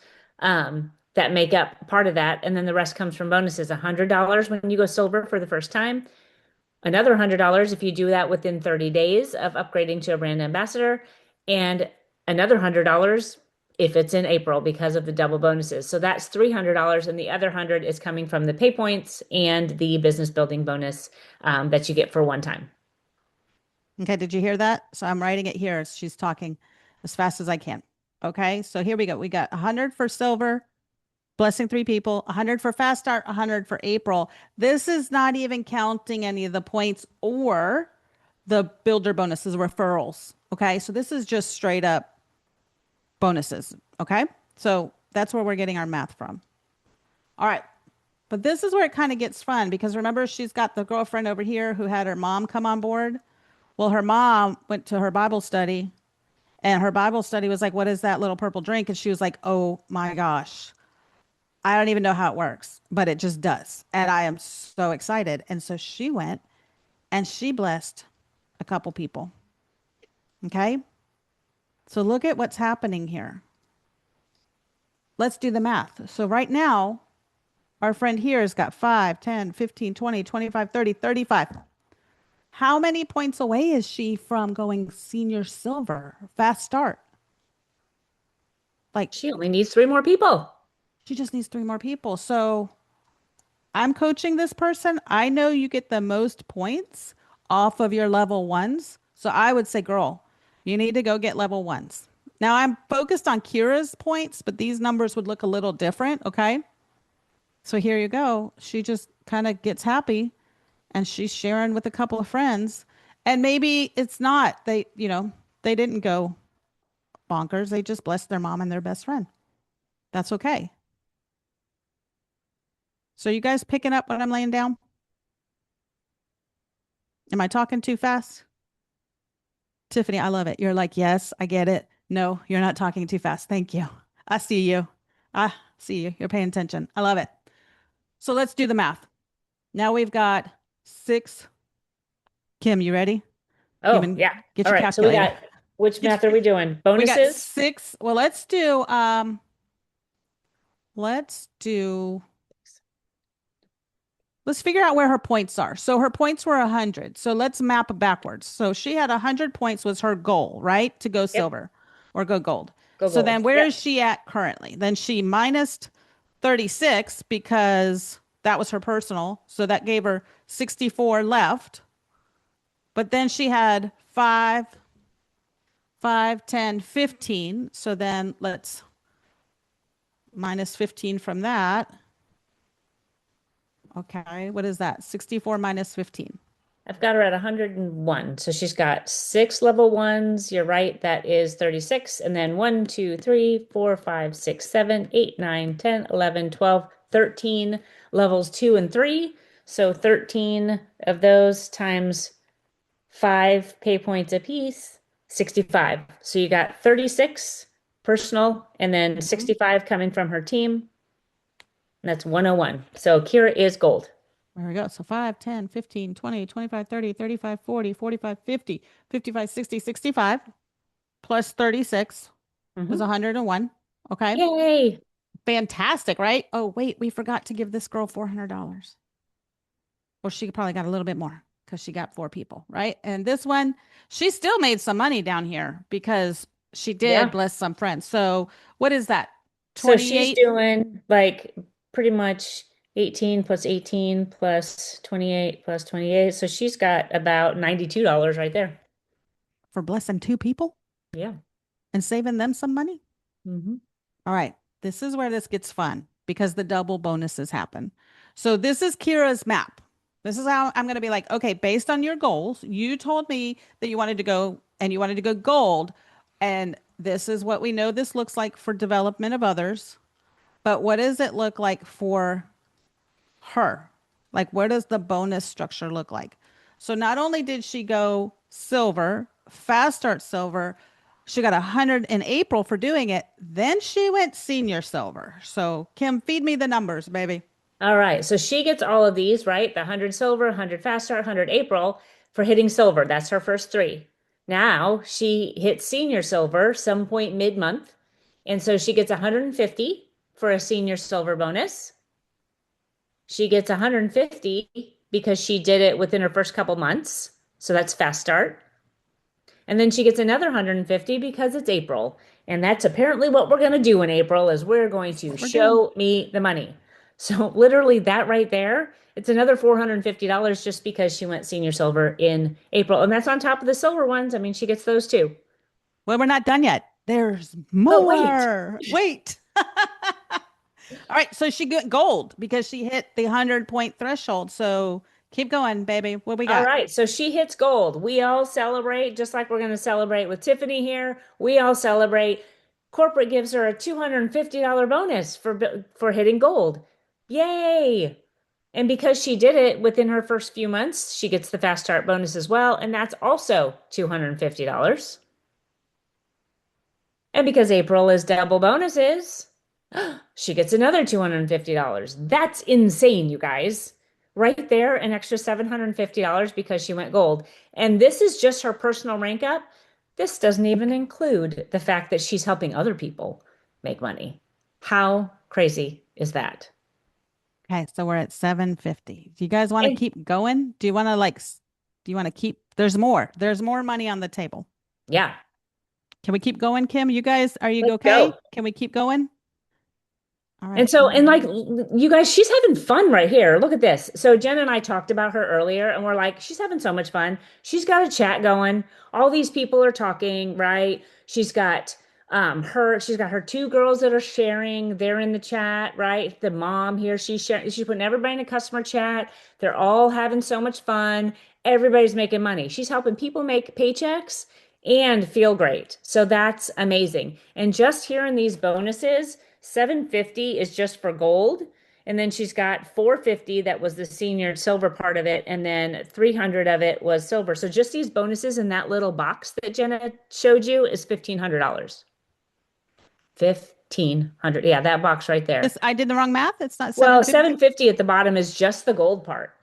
that make up part of that. And then the rest comes from bonuses. $100 when you go silver for the first time. Another $100 if you do that within 30 days of upgrading to a brand ambassador, and another $100 if it's in April because of the double bonuses. So that's $300, and the other 100 is coming from the pay points and the business building bonus that you get for one time. Okay, did you hear that? So I'm writing it here. She's talking as fast as I can. Okay, so here we go. We got 100 for silver, blessing three people, 100 for fast start, 100 for April. This is not even counting any of the points or the builder bonuses, referrals. Okay, so this is just straight up bonuses. Okay, so that's where we're getting our math from. All right, but this is where it kind of gets fun because remember, she's got the girlfriend over here who had her mom come on board. Well, her mom went to her Bible study, and her Bible study was like, "What is that little purple drink?" And she was like, "Oh my gosh, I don't even know how it works, but it just does." And I am so excited. And so she went and she blessed a couple people. Okay. So look at what's happening here. Let's do the math. So right now, our friend here has got 5, 10, 15, 20, 25, 30, 35. How many points away is she from going senior silver, fast start? Like She only needs three more people. she just needs three more people. So I'm coaching this person. I know you get the most points off of your level ones. So I would say, girl, you need to go get level ones. Now I'm focused on Kira's points, but these numbers would look a little different. Okay. So here you go. She just kind of gets happy and she's sharing with a couple of friends. And maybe it's not, they didn't go bonkers. They just blessed their mom and their best friend. That's okay. So you guys picking up what I'm laying down? Am I talking too fast? Tiffany, I love it. You're like, yes, I get it. No, you're not talking too fast. Thank you. I see you. I see you. You're paying attention. I love it. So let's do the math. Now we've got six. Kim, you ready? Oh, Human, yeah. get All your right. So we calculator. got, which Get math are your, we doing? we got Bonuses? six. Well, let's do let's figure out where her points are. So her points were 100. So let's map backwards. So she had 100 points was her goal, right? To go Yep. silver or go gold. Go So gold. then where Yep. is she at currently? Then she minus 36 because that was her personal. So that gave her 64 left. But then she had 5, 5, 10, 15. So then let's minus 15 from that. Okay, what is that? 64 minus 15. I've got her at 101. So she's got six level ones. You're right. That is 36. And then 1, 2, 3, 4, 5, 6, 7, 8, 9, 10, 11, 12, 13 levels 2 and 3. So 13 of those times 5 pay points apiece, 65. So you got 36 personal and then Mhm. 65 coming from her team. And that's 101. So Kira is gold. There we go. So 5, 10, 15, 20, 25, 30, 35, 40, 45, 50, 55, 60, 65 plus 36 is Hmm. 101. Okay. Yay. Fantastic, right? Oh, wait, we forgot to give this girl $400. Well, she probably got a little bit more because she got four people, right? And this one, she still made some money down here because she did Yeah. bless some friends. So what is that? So she's 28 doing like pretty much 18 plus 18 plus 28 plus 28. So she's got about $92 right there. for blessing two people Yeah. and saving them some money? Hmm. All right. This is where this gets fun because the double bonuses happen. So this is Kira's map. This is how I'm going to be like, okay, based on your goals, you told me that you wanted to go and you wanted to go gold. And this is what we know this looks like for development of others. But what does it look like for her? Like, where does the bonus structure look like? So not only did she go silver, fast start silver, she got 100 in April for doing it. Then she went senior silver. So Kim, feed me the numbers, baby. All right. So she gets all of these, right? The 100 silver, 100 fast start, 100 April for hitting silver. That's her first three. Now she hits senior silver some point mid-month. And so she gets 150 for a senior silver bonus. She gets 150 because she did it within her first couple months. So that's fast start. And then she gets another 150 because it's April. And that's apparently what we're going to do in April is we're going That's to what we're doing. show me the money. So literally that right there, it's another $450 just because she went senior silver in April. And that's on top of the silver ones. I mean, she gets those too. Well, we're not done yet. There's But wait. more. Wait. All right. So she got gold because she hit the 100-point threshold. So keep going, baby. What we All got? right, so she hits gold. We all celebrate, just like we're going to celebrate with Tiffany here. We all celebrate. Corporate gives her a $250 bonus for hitting gold. Yay! And because she did it within her first few months, she gets the fast start bonus as well, and that's also $250. And because April is double bonuses, she gets another $250. That's insane, you guys. Right there, an extra $750 because she went gold. And this is just her personal rank up. This doesn't even include the fact that she's helping other people make money. How crazy is that? Okay, so we're at 750. Do you guys want to And keep going? Do you want to do you want to keep there's more. There's more money on the table. yeah, Can we keep going, Kim? You guys, are you let's okay? go. Can we keep going? All And right. so, and like you guys, she's having fun right here. Look at this. So Jen and I talked about her earlier, and we're like, she's having so much fun. She's got a chat going. All these people are talking, right? She's got her two girls that are sharing. They're in the chat, right? The mom here, she's sharing, she's putting everybody in a customer chat. They're all having so much fun. Everybody's making money. She's helping people make paychecks and feel great. So that's amazing. And just hearing these bonuses. 750 is just for gold. And then she's got 450 that was the senior silver part of it. And then 300 of it was silver. So just these bonuses in that little box that Jenna showed you is $1,500. 1,500. Yeah, that box right there. This I did the wrong math. It's not Well, 750. 750 at the bottom is just the gold part.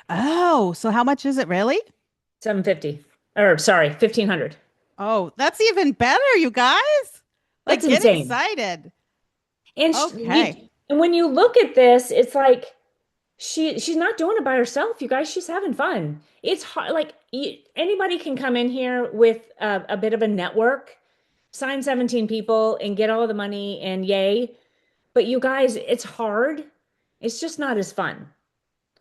Oh, so how much is it really? 750. Or sorry, 1,500. Oh, that's even better, you guys. That's Like get insane. excited. And Okay. and when you look at this, it's like she's not doing it by herself, you guys. She's having fun. It's hard. Like anybody can come in here with a bit of a network, sign 17 people, and get all the money, and yay. But you guys, it's hard. It's just not as fun.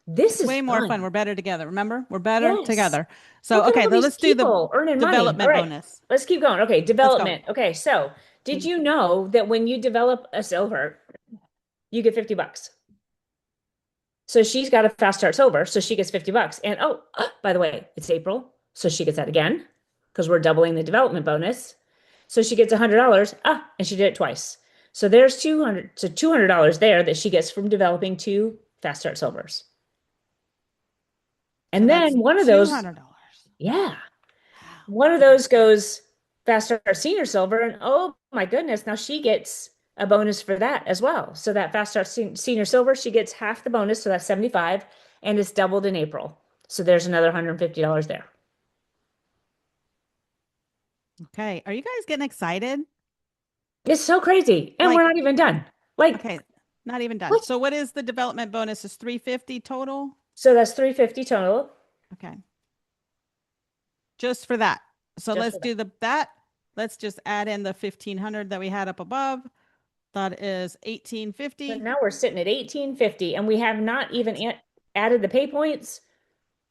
This It's is way more fun. fun. We're better together. Remember? We're better Yes. together. So, Look at okay, all so these let's do the people earning money. All development right, bonus. let's keep going. Okay, Let's go. development. Okay, so did you know that when you develop a silver, you get 50 bucks? So she's got a fast start silver, so she gets 50 bucks. And oh, by the way, it's April, so she gets that again because we're doubling the development bonus. So she gets $100. And she did it twice. So there's 200, so $200 there that she gets from developing two fast start silvers. So And that's then one of those, $200. yeah, Wow. one of Okay. those goes fast start senior silver, and oh my goodness, now she gets a bonus for that as well. So that fast start senior silver, she gets half the bonus, so that's 75, and it's doubled in April. So there's another $150 there. Okay. Are you guys getting excited? It's so crazy. And we're Like, not even done. Like, okay, not even done. what? So what is the development bonus? Is 350 total? So that's 350 total Okay. Just for that. So just let's for that. do that. Let's just add in the 1500 that we had up above. That is So 1850. now we're sitting at 1850 and we have not even added the pay points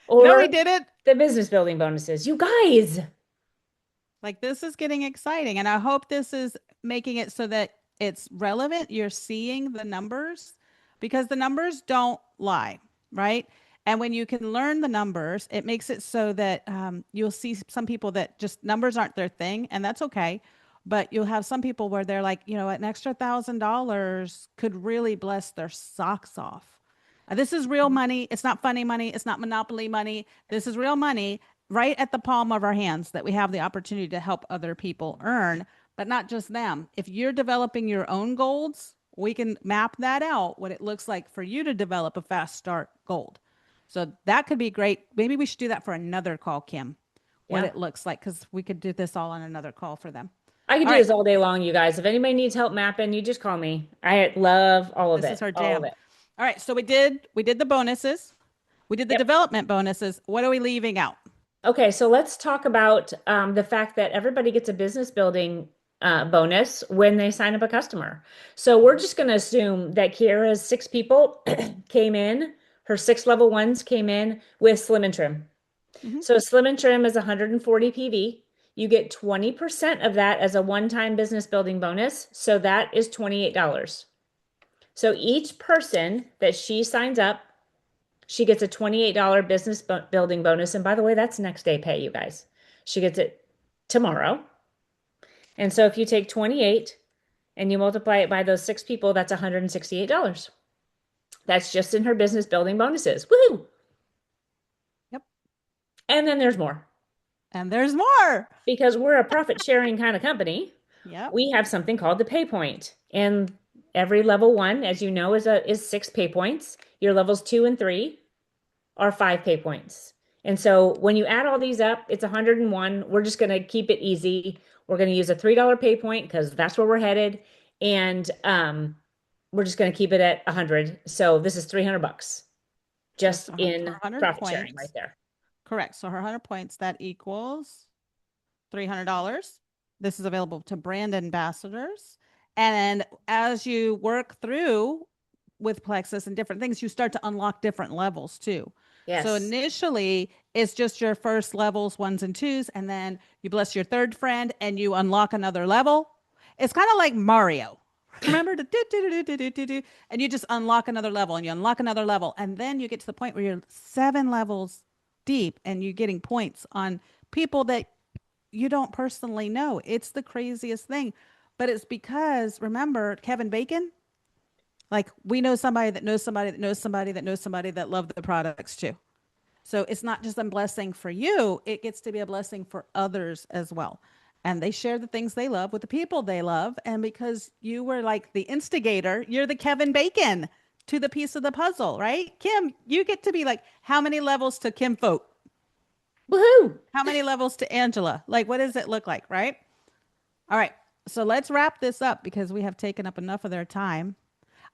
No, we or did it. the business building bonuses. You guys. Like this is getting exciting. And I hope this is making it so that it's relevant. You're seeing the numbers because the numbers don't lie, right? And when you can learn the numbers, it makes it so that you'll see some people that just numbers aren't their thing, and that's okay. But you'll have some people where they're like, you know, an extra $1,000 could really bless their socks off. This is real money. It's not funny money. It's not monopoly money. This is real money right at the palm of our hands that we have the opportunity to help other people earn, but not just them. If you're developing your own goals, we can map that out, what it looks like for you to develop a fast start gold. So that could be great. Maybe we should do that for another call, Kim, what Yeah. it looks like, because we could do this all on another call for them. I could All do right. this all day long, you guys. If anybody needs help mapping, you just call me. I love all of This is it. her All of jam. it. All right. So we did the bonuses. We did the Yep. development bonuses. What are we leaving out? Okay, so let's talk about the fact that everybody gets a business building bonus when they sign up a customer. So we're just going to assume that Kiera's six people came in, her six level ones came in with Slim and Trim. Mhm. So Slim and Trim is 140 PV. You get 20% of that as a one-time business building bonus. So that is $28. So each person that she signs up, she gets a $28 business building bonus. And by the way, that's next day pay, you guys. She gets it tomorrow. And so if you take 28 and you multiply it by those six people, that's $168. That's just in her business building bonuses. Woohoo! Yep. And then there's more. And there's more. Because we're a profit sharing kind of company, Yep. we have something called the pay point. And every level one, as you know, is six pay points. Your levels two and three are five pay points. And so when you add all these up, it's 101. We're just going to keep it easy. We're going to use a $3 pay point because that's where we're headed. And we're just going to keep it at 100. So this is 300 bucks Just just her in 100 profit sharing right points. there. Correct. So her 100 points, that equals $300. This is available to brand ambassadors. And as you work through with Plexus and different things, you start to unlock different levels too. So Yes. initially, it's just your first levels, ones and twos, and then you bless your third friend and you unlock another level. It's kind of like Mario. Remember to do, do, do, do, do, do, do, and you just unlock another level and you unlock another level. And then you get to the point where you're 7 levels deep and you're getting points on people that you don't personally know. It's the craziest thing. But it's because, remember, Kevin Bacon, like we know somebody that knows somebody that knows somebody that knows somebody that loved the products too. So it's not just a blessing for you, it gets to be a blessing for others as well. And they share the things they love with the people they love. And because you were like the instigator, you're the Kevin Bacon to the piece of the puzzle, right? Kim, you get to be like, how many levels to Kim Folk? Woohoo! How many levels to Angela? Like, what does it look like, right? All right. So let's wrap this up because we have taken up enough of their time.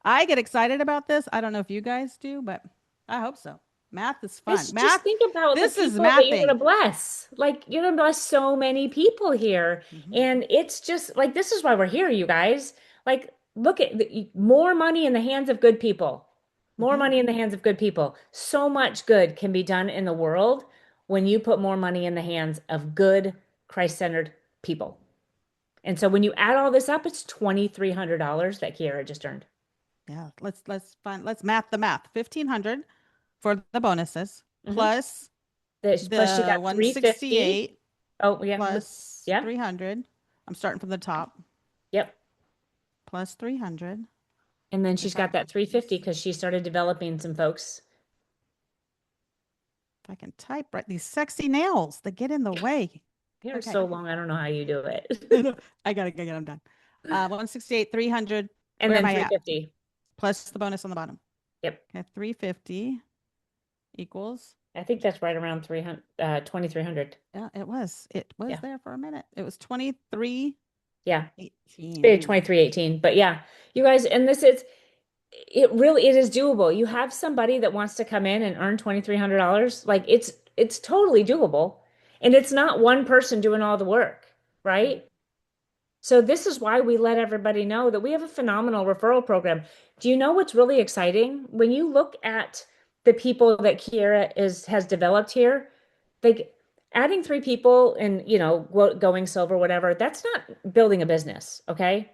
I get excited about this. I don't know if you guys do, but I hope so. Math is fun. Just Math, think about the this is people that you're going mathing. to bless. Like, you're going to bless so many people here. Mhm. And it's just like, this is why we're here, you guys. Like, look at more money in the hands of good people. More Mhm. money in the hands of good people. So much good can be done in the world when you put more money in the hands of good, Christ-centered people. And so when you add all this up, it's $2,300 that Kiara just earned. Yeah, let's math the math. 1,500 for the bonuses Hmm. plus Plus she the got 350. 168 Oh, yeah. plus Yeah. 300. I'm starting from the top. Yep. Plus 300. And then she's If I got that 350 because she started developing some folks. if I can type right, these sexy nails that get in the way. They're Okay. so long, I don't know how you do it. I gotta get them done. 168, 300. And Where am then I at? 350. Plus the bonus on the bottom. Yep. Okay, 350 equals. I think that's right around 300, 2,300. Yeah, it was. It was Yeah. there for a minute. It was 23.18. Yeah. It's been 2318. But yeah, you guys, and this is it really it is doable. You have somebody that wants to come in and earn $2,300. Like it's totally doable. And it's not one person doing all the work, right? So this is why we let everybody know that we have a phenomenal referral program. Do you know what's really exciting? When you look at the people that Kiera is has developed here, like adding three people and going silver, whatever, that's not building a business, okay?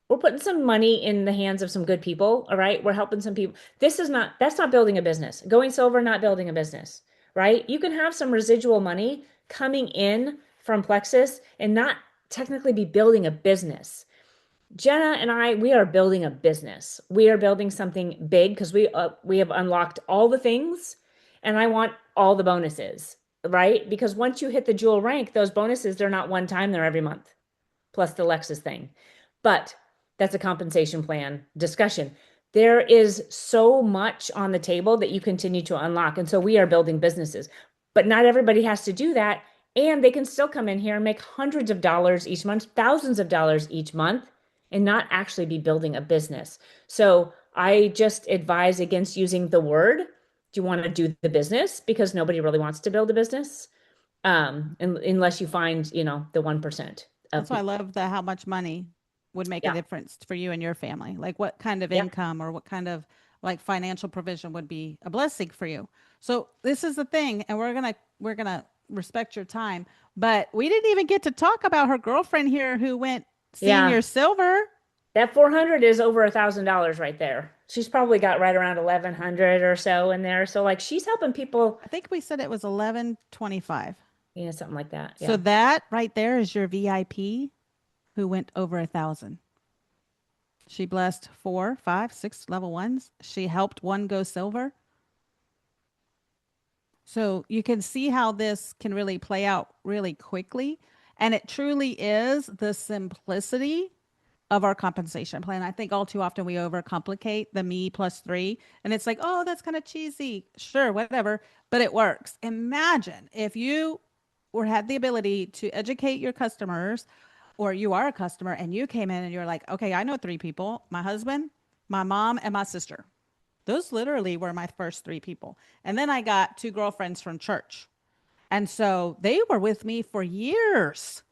We're putting some money in the hands of some good people, all right? We're helping some people. That's not building a business. Going silver, not building a business, right? You can have some residual money coming in from Plexus and not technically be building a business. Jenna and I, we are building a business. We are building something big because we have unlocked all the things, and I want all the bonuses, right? Because once you hit the jewel rank, those bonuses, they're not one time, they're every month, plus the Lexus thing. But that's a compensation plan discussion. There is so much on the table that you continue to unlock. And so we are building businesses, but not everybody has to do that. And they can still come in here and make hundreds of dollars each month, thousands of dollars each month, and not actually be building a business. So I just advise against using the word. Do you want to do the business? Because nobody really wants to build a business, unless you find, the 1% of That's why I people. love the how much money would make a Yeah. difference for you and your family. Like what kind of Yeah. income or what kind of like financial provision would be a blessing for you. So this is the thing, and we're gonna respect your time, but we didn't even get to talk about her girlfriend here who went Yeah. senior silver. That 400 is over $1,000 right there. She's probably got right around 1,100 or so in there. So like she's helping people, I think we said it was 1125. something like that. So Yeah. that right there is your VIP who went over 1,000. She blessed 4, 5, 6 level ones. She helped one go silver. So you can see how this can really play out really quickly. And it truly is the simplicity of our compensation plan. I think all too often we overcomplicate the me plus three. And it's like, oh, that's kind of cheesy. Sure, whatever. But it works. Imagine if you had the ability to educate your customers, or you are a customer and you came in and you're like, okay, I know three people: my husband, my mom, and my sister. Those literally were my first three people. And then I got two girlfriends from church. And so they were with me for years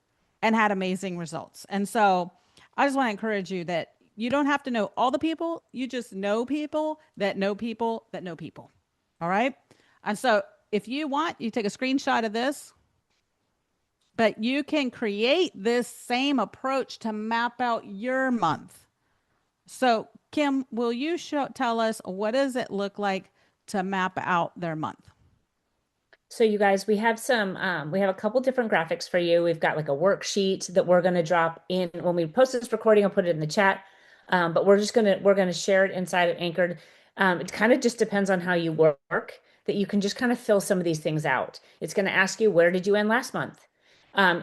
and had amazing results. And so I just want to encourage you that you don't have to know all the people. You just know people that know people that know people. All right. And so if you want, you take a screenshot of this, but you can create this same approach to map out your month. So, Kim, will you tell us what does it look like to map out their month? So you guys, we have a couple different graphics for you. We've got like a worksheet that we're going to drop in when we post this recording. I'll put it in the chat. But we're going to share it inside of Anchored. It kind of just depends on how you work, that you can just kind of fill some of these things out. It's going to ask you, where did you end last month?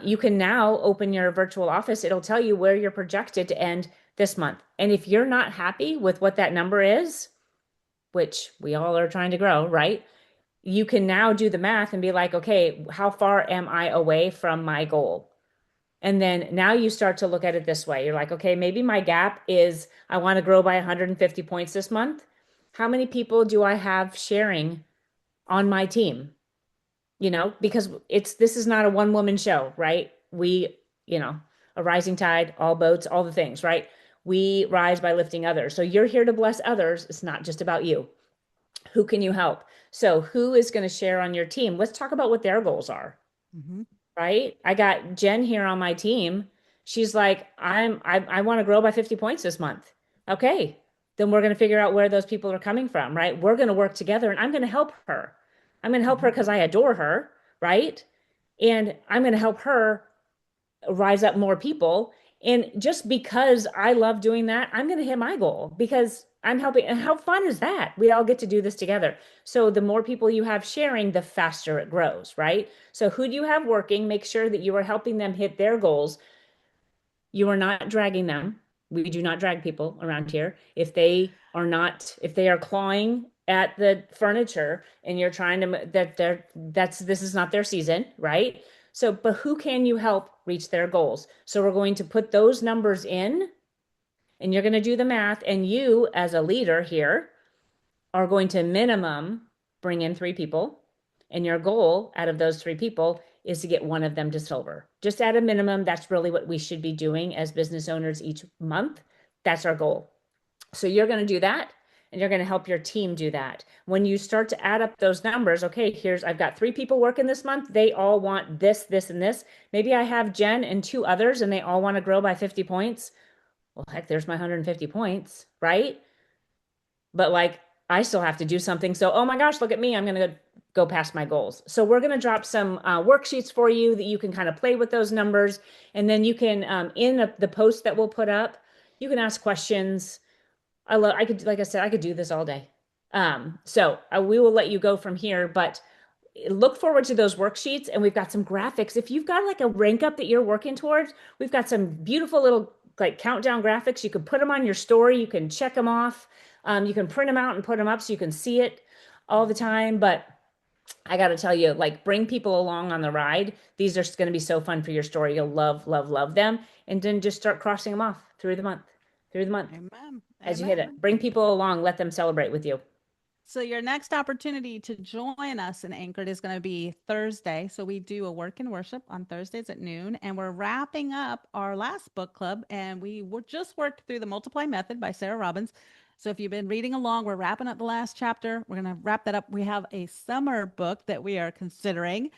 You can now open your virtual office. It'll tell you where you're projected to end this month. And if you're not happy with what that number is, which we all are trying to grow, right? You can now do the math and be like, okay, how far am I away from my goal? And then now you start to look at it this way. You're like, okay, maybe my gap is I want to grow by 150 points this month. How many people do I have sharing on my team? Because this is not a one woman show, right? A rising tide, all boats, all the things, right? We rise by lifting others. So you're here to bless others. It's not just about you. Who can you help? So who is going to share on your team? Let's talk about what their goals are, Mm-hmm. right? I got Jen here on my team. She's like, I want to grow by 50 points this month. Okay. Then we're going to figure out where those people are coming from, right? We're going to work together and I'm going to help her. I'm going to help her because I adore her, right? And I'm going to help her rise up more people. And just because I love doing that, I'm going to hit my goal because I'm helping. And how fun is that? We all get to do this together. So the more people you have sharing, the faster it grows, right? So who do you have working? Make sure that you are helping them hit their goals. You are not dragging them. We do not drag people around here. If they are clawing at the furniture and you're trying to, this is not their season, right? So, but who can you help reach their goals? So we're going to put those numbers in and you're going to do the math. And you, as a leader here, are going to minimum bring in 3 people. And your goal out of those 3 people is to get one of them to silver. Just at a minimum, that's really what we should be doing as business owners each month. That's our goal. So you're going to do that and you're going to help your team do that. When you start to add up those numbers, okay, I've got 3 people working this month. They all want this, this, and this. Maybe I have Jen and 2 others and they all want to grow by 50 points. Well, heck, there's my 150 points, right? But like, I still have to do something. So, oh my gosh, look at me. I'm going to go past my goals. So we're going to drop some worksheets for you that you can kind of play with those numbers. And then you can, the post that we'll put up, you can ask questions. Like I said, I could do this all day. We will let you go from here, but look forward to those worksheets. And we've got some graphics. If you've got like a rank up that you're working towards, we've got some beautiful little like countdown graphics. You can put them on your story. You can check them off. You can print them out and put them up so you can see it all the time. But I got to tell you, like, bring people along on the ride. These are going to be so fun for your story. You'll love, love, love them. And then just start crossing them off through the month, Amen. as you hit it. Bring people along, let them celebrate with you. So your next opportunity to join us in Anchored is going to be Thursday. So we do a work and worship on Thursdays at noon, and we're wrapping up our last book club, and we were just worked through the Multiply Method by Sarah Robbins. So if you've been reading along, we're wrapping up the last chapter. We're going to wrap that up. We have a summer book that we are considering.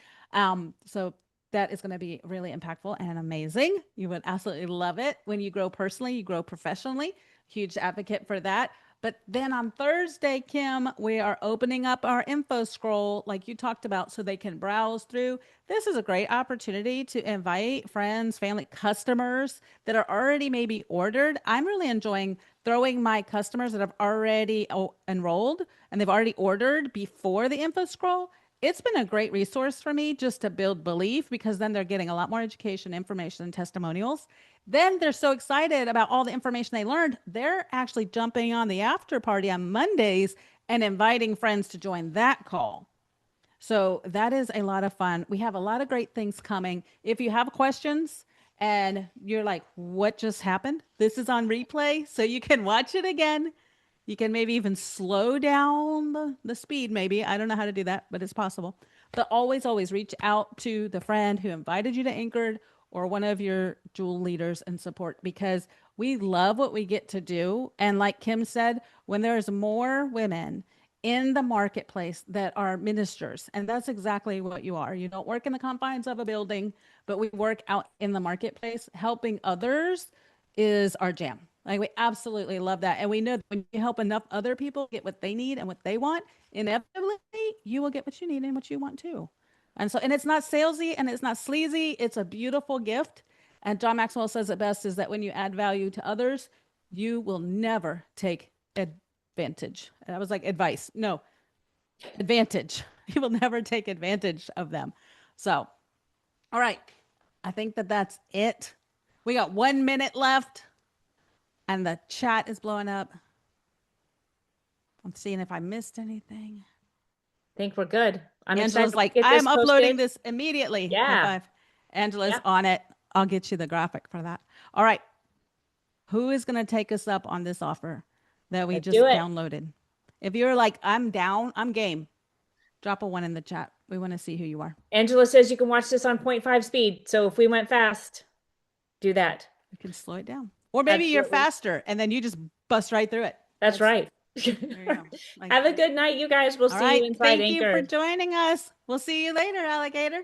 So that is going to be really impactful and amazing. You would absolutely love it. When you grow personally, you grow professionally. Huge advocate for that. But then on Thursday, Kim, we are opening up our info scroll like you talked about so they can browse through. This is a great opportunity to invite friends, family, customers that are already maybe ordered. I'm really enjoying throwing my customers that have already enrolled and they've already ordered before the info scroll. It's been a great resource for me just to build belief because then they're getting a lot more education, information, and testimonials. Then they're so excited about all the information they learned, they're actually jumping on the after party on Mondays and inviting friends to join that call. So that is a lot of fun. We have a lot of great things coming. If you have questions and you're like, what just happened? This is on replay, so you can watch it again. You can maybe even slow down the speed, maybe. I don't know how to do that, but it's possible. But always, always reach out to the friend who invited you to Anchored or one of your jewel leaders and support because we love what we get to do. And like Kim said, when there's more women in the marketplace that are ministers, and that's exactly what you are. You don't work in the confines of a building, but we work out in the marketplace. Helping others is our jam. Like we absolutely love that. And we know that when you help enough other people get what they need and what they want, inevitably you will get what you need and what you want too. And it's not salesy and it's not sleazy. It's a beautiful gift. And John Maxwell says it best is that when you add value to others, you will never take advantage. That was like advice. No, advantage. You will never take advantage of them. So, all right. I think that that's it. We got 1 minute left and the chat is blowing up. I'm seeing if I missed anything. I think we're good. I'm Angela's excited like, to get I'm this uploading posted. this immediately. Yeah. High five. Angela's on it. I'll get you the graphic for that. All right. Who is going to take us up on this offer that we Let's just do it. downloaded? If you're like, I'm down, I'm game, drop a 1 in the chat. We want to see who you are. Angela says you can watch this on 0.5 speed. So if we went fast, do that. We can slow it down. Or maybe you're faster and then you just bust right through it. That's right. There you go. Have a good night, you guys. We'll see you inside Thank you for Anchored. joining us. We'll see you later, alligator.